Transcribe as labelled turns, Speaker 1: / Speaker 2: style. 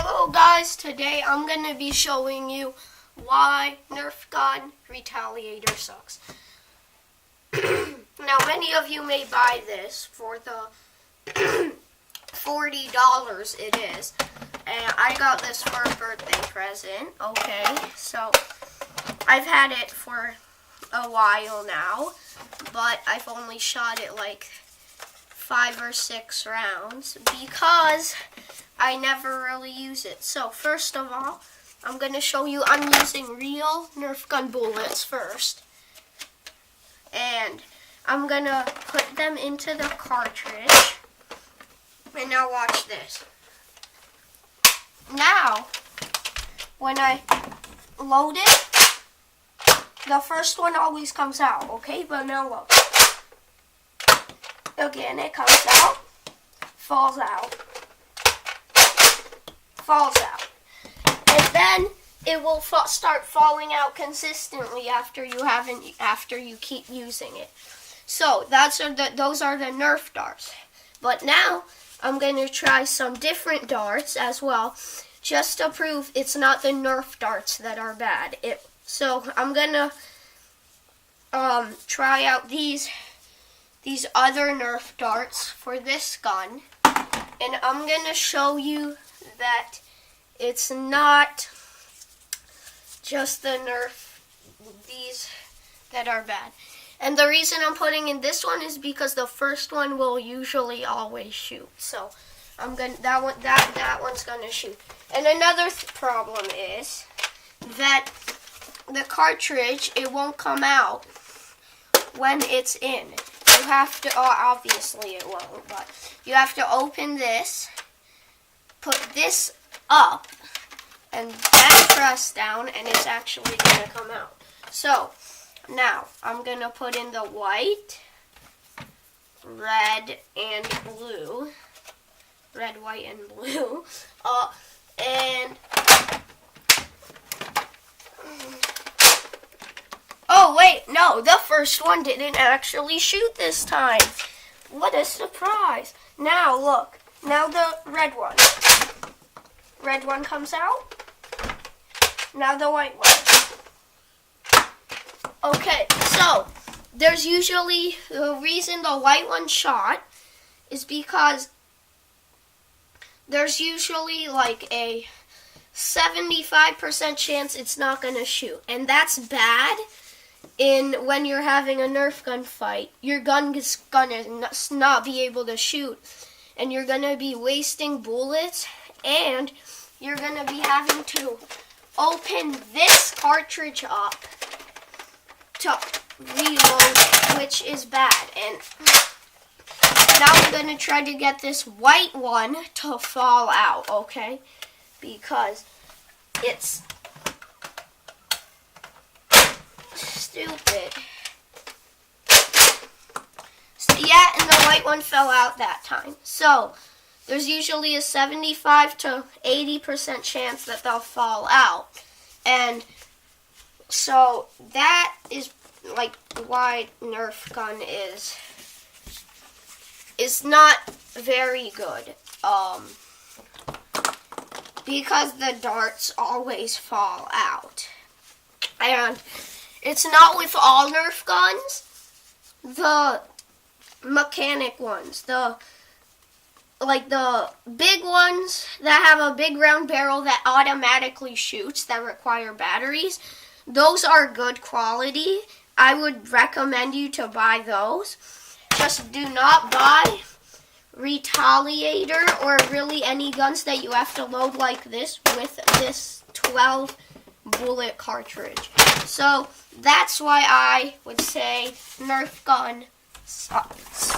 Speaker 1: Hello guys, today I'm going to be showing you why Nerf Gun Retaliator sucks. Now many of you may buy this for the $40 it is, and I got this for a birthday present. Okay, so I've had it for a while now, but I've only shot it like 5 or 6 rounds because I never really use it. So first of all, I'm going to show you I'm using real Nerf gun bullets first. And I'm going to put them into the cartridge. And now watch this. Now, when I load it, the first one always comes out, okay? But now look. Again, it comes out, falls out, falls out. And then it will start falling out consistently after you keep using it. So those are the Nerf darts. But now I'm going to try some different darts as well, just to prove it's not the Nerf darts that are bad. So I'm going to try out these other Nerf darts for this gun, and I'm going to show you that it's not just the these that are bad. And the reason I'm putting in this one is because the first one will usually always shoot. So that one's gonna shoot. And another problem is that the cartridge, it won't come out when it's in. You have to, obviously it won't, but you have to open this, put this up, and then press down, and it's actually going to come out. So, now, I'm going to put in the white, red, and blue. Red, white, and blue. Oh, wait, no, the first one didn't actually shoot this time. What a surprise. Now, look. Now the red one. Red one comes out. Now the white one. Okay, so there's usually, the reason the white one shot is because there's usually like a 75% chance it's not going to shoot. And that's bad. When you're having a Nerf gun fight, your gun is gonna not be able to shoot, and you're gonna be wasting bullets, and you're gonna be having to open this cartridge up to reload, which is bad. And now I'm gonna try to get this white one to fall out, okay? Because it's stupid. So, yeah, and the white one fell out that time. So, there's usually a 75 to 80% chance that they'll fall out. And so, that is like why Nerf gun is not very good. Because the darts always fall out. And it's not with all Nerf guns. The mechanic ones, the big ones that have a big round barrel that automatically shoots, that require batteries, those are good quality. I would recommend you to buy those. Just do not buy Retaliator or really any guns that you have to load like this with this 12 bullet cartridge. So that's why I would say Nerf gun sucks.